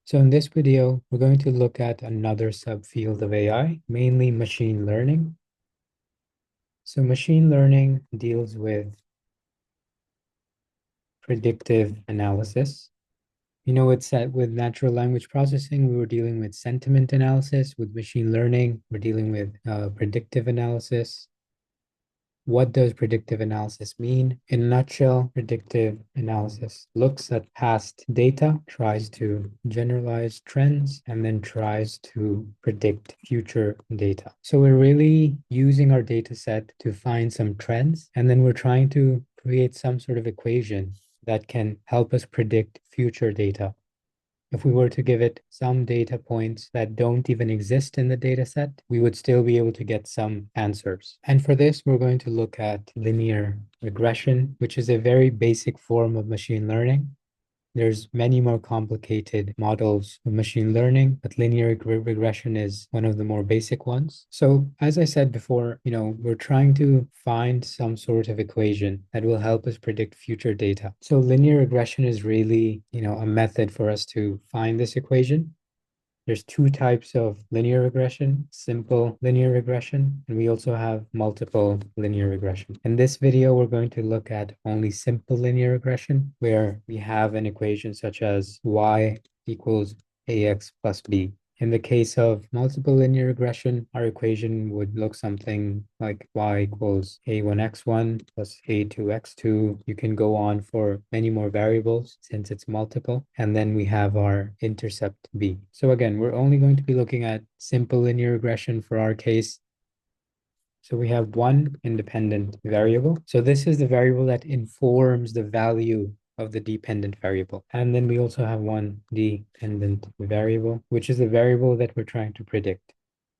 So in this video, we're going to look at another subfield of AI, mainly machine learning. So machine learning deals with predictive analysis. With natural language processing, we were dealing with sentiment analysis. With machine learning, we're dealing with predictive analysis. What does predictive analysis mean? In a nutshell, predictive analysis looks at past data, tries to generalize trends, and then tries to predict future data. So we're really using our data set to find some trends, and then we're trying to create some sort of equation that can help us predict future data. If we were to give it some data points that don't even exist in the data set, we would still be able to get some answers. And for this, we're going to look at linear regression, which is a very basic form of machine learning. There's many more complicated models of machine learning, but linear regression is one of the more basic ones. So as I said before, we're trying to find some sort of equation that will help us predict future data. So linear regression is really, a method for us to find this equation. There's two types of linear regression, simple linear regression, and we also have multiple linear regression. In this video, we're going to look at only simple linear regression, where we have an equation such as y equals ax plus b. In the case of multiple linear regression, our equation would look something like y equals a1x1 plus a2x2. You can go on for many more variables since it's multiple. And then we have our intercept b. So again, we're only going to be looking at simple linear regression for our case. So we have one independent variable. So this is the variable that informs the value of the dependent variable. And then we also have one dependent variable, which is the variable that we're trying to predict.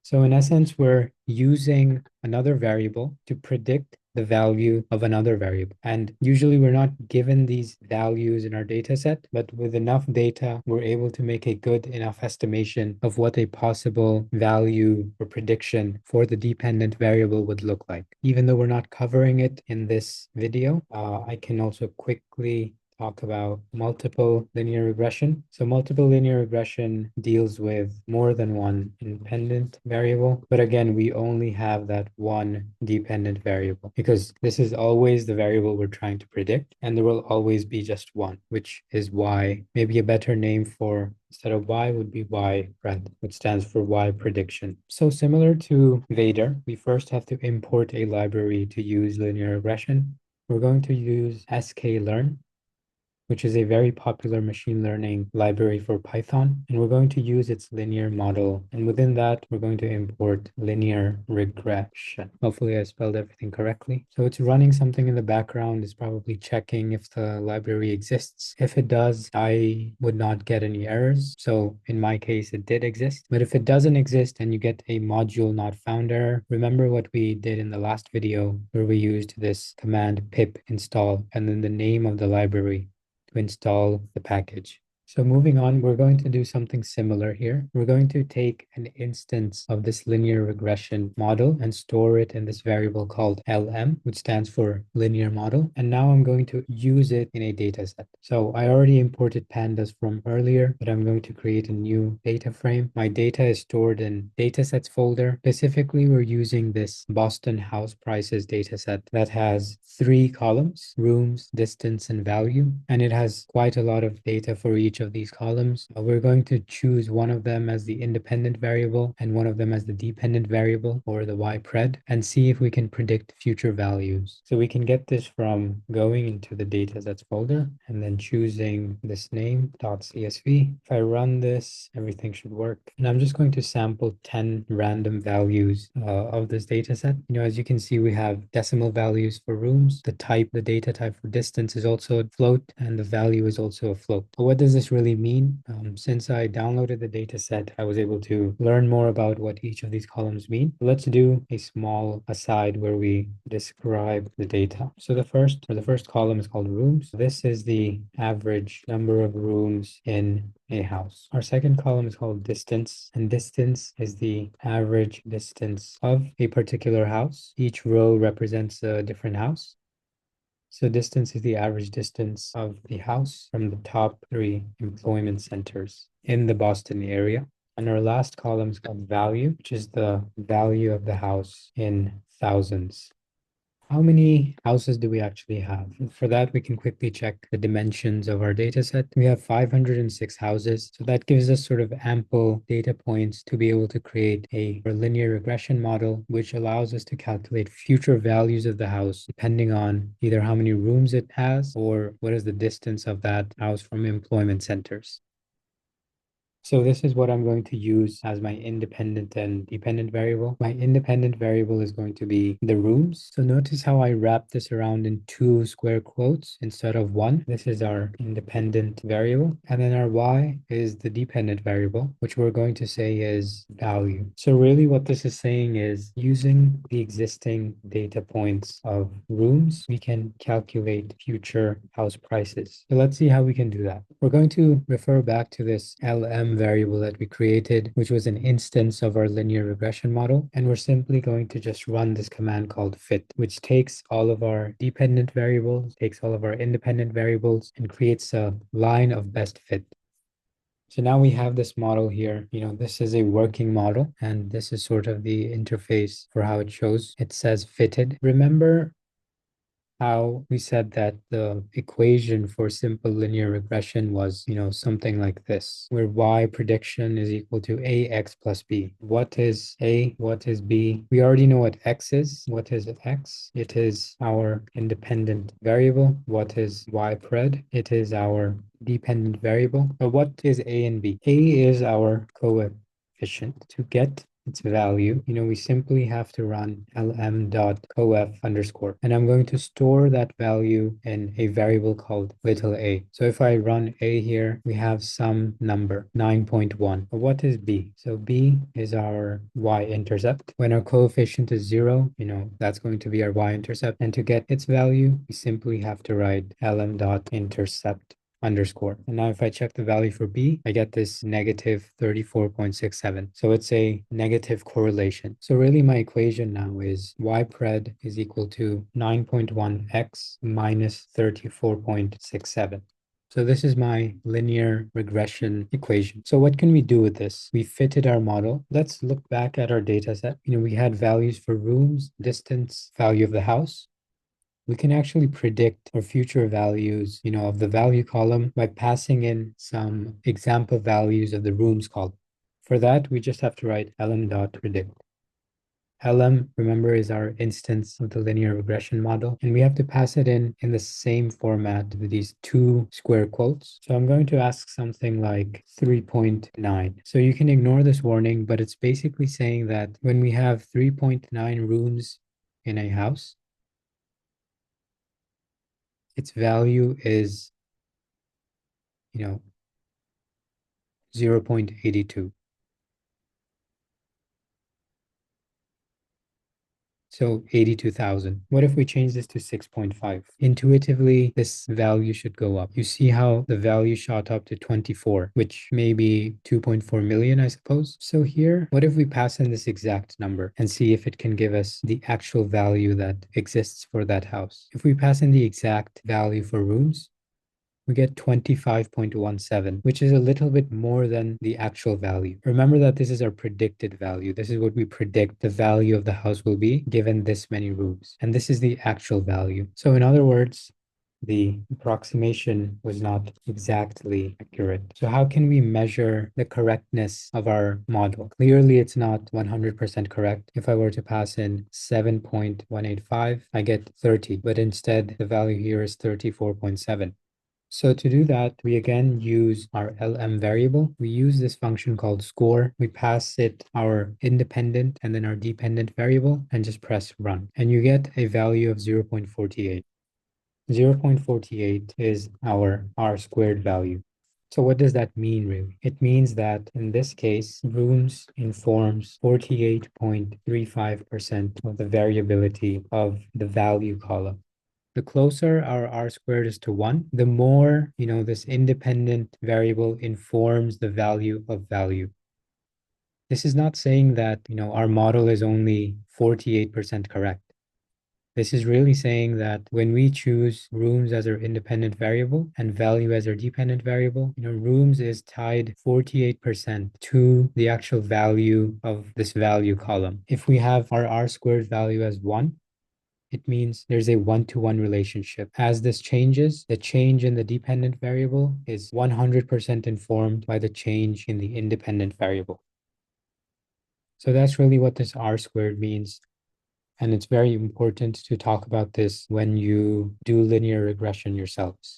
So in essence, we're using another variable to predict the value of another variable. And usually we're not given these values in our data set, but with enough data, we're able to make a good enough estimation of what a possible value or prediction for the dependent variable would look like. Even though we're not covering it in this video, I can also quickly talk about multiple linear regression. So multiple linear regression deals with more than one independent variable. But again, we only have that one dependent variable because this is always the variable we're trying to predict. And there will always be just one, which is y. Maybe a better name for instead of y would be y-pred, which stands for y prediction. So similar to Vader, we first have to import a library to use linear regression. We're going to use sklearn, which is a very popular machine learning library for Python. And we're going to use its linear model. And within that, we're going to import linear regression. Hopefully I spelled everything correctly. So it's running something in the background. It's probably checking if the library exists. If it does, I would not get any errors. So in my case, it did exist. But if it doesn't exist and you get a module not found error, remember what we did in the last video where we used this command pip install and then the name of the library to install the package. So moving on, we're going to do something similar here. We're going to take an instance of this linear regression model and store it in this variable called LM, which stands for linear model. And now I'm going to use it in a data set. So I already imported pandas from earlier, but I'm going to create a new data frame. My data is stored in datasets folder. Specifically, we're using this Boston house prices dataset that has 3 columns, rooms, distance, and value. And it has quite a lot of data for each of these columns. We're going to choose one of them as the independent variable and one of them as the dependent variable, or the y-pred, and see if we can predict future values. So we can get this from going into the datasets folder and then choosing this name .csv. If I run this, everything should work. And I'm just going to sample 10 random values of this dataset. As you can see, we have decimal values for rooms. The data type for distance is also a float, and the value is also a float. But what does this really mean? Since I downloaded the data set, I was able to learn more about what each of these columns mean. Let's do a small aside where we describe the data. So the first column is called rooms. This is the average number of rooms in a house. Our second column is called distance, and distance is the average distance of a particular house. Each row represents a different house. So distance is the average distance of the house from the top 3 employment centers. in the Boston area. And our last column is called value, which is the value of the house in thousands. How many houses do we actually have? For that, we can quickly check the dimensions of our data set. We have 506 houses. So that gives us sort of ample data points to be able to create a linear regression model, which allows us to calculate future values of the house, depending on either how many rooms it has or what is the distance of that house from employment centers. So this is what I'm going to use as my independent and dependent variable. My independent variable is going to be the rooms. So notice how I wrap this around in two square quotes instead of one. This is our independent variable. And then our y is the dependent variable, which we're going to say is value. So really what this is saying is using the existing data points of rooms, we can calculate future house prices. So let's see how we can do that. We're going to refer back to this LM variable that we created, which was an instance of our linear regression model. And we're simply going to just run this command called fit, which takes all of our dependent variables, takes all of our independent variables, and creates a line of best fit. So now we have this model here. This is a working model, and this is sort of the interface for how it shows. It says fitted. Remember how we said that the equation for simple linear regression was, something like this, where y prediction is equal to ax plus b. What is a? What is b? We already know what x is. What is x? It is our independent variable. What is y pred? It is our dependent variable. But what is a and b? A is our coefficient. To get its value, we simply have to run lm.coef underscore. And I'm going to store that value in a variable called little a. So if I run a here, we have some number, 9.1. But what is b? So b is our y-intercept. When our coefficient is 0, that's going to be our y-intercept. And to get its value, we simply have to write lm.intercept underscore. And now if I check the value for b, I get this negative 34.67. So it's a negative correlation. So really my equation now is y pred is equal to 9.1x minus 34.67. So this is my linear regression equation. So what can we do with this? We fitted our model. Let's look back at our data set. We had values for rooms, distance, value of the house. We can actually predict our future values, of the value column by passing in some example values of the rooms column. For that, we just have to write lm.predict. LM, remember, is our instance of the linear regression model, and we have to pass it in the same format with these two square quotes. So I'm going to ask something like 3.9. So you can ignore this warning, but it's basically saying that when we have 3.9 rooms in a house, its value is, 0.82. So 82,000. What if we change this to 6.5? Intuitively, this value should go up. You see how the value shot up to 24, which may be 2.4 million, I suppose. So here, what if we pass in this exact number and see if it can give us the actual value that exists for that house? If we pass in the exact value for rooms, we get 25.17, which is a little bit more than the actual value. Remember that this is our predicted value. This is what we predict the value of the house will be given this many rooms. And this is the actual value. So in other words, the approximation was not exactly accurate. So how can we measure the correctness of our model? Clearly, it's not 100% correct. If I were to pass in 7.185, I get 30, but instead the value here is 34.7. So to do that, we again use our LM variable. We use this function called score. We pass it our independent and then our dependent variable and just press run. And you get a value of 0.48. 0.48 is our R squared value. So what does that mean really? It means that in this case, rooms informs 48.35% of the variability of the value column. The closer our R squared is to 1, the more, this independent variable informs the value of value. This is not saying that, our model is only 48% correct. This is really saying that when we choose rooms as our independent variable and value as our dependent variable, rooms is tied 48% to the actual value of this value column. If we have our R squared value as 1, it means there's a one-to-one relationship. As this changes, the change in the dependent variable is 100% informed by the change in the independent variable. So that's really what this R squared means. And it's very important to talk about this when you do linear regression yourselves.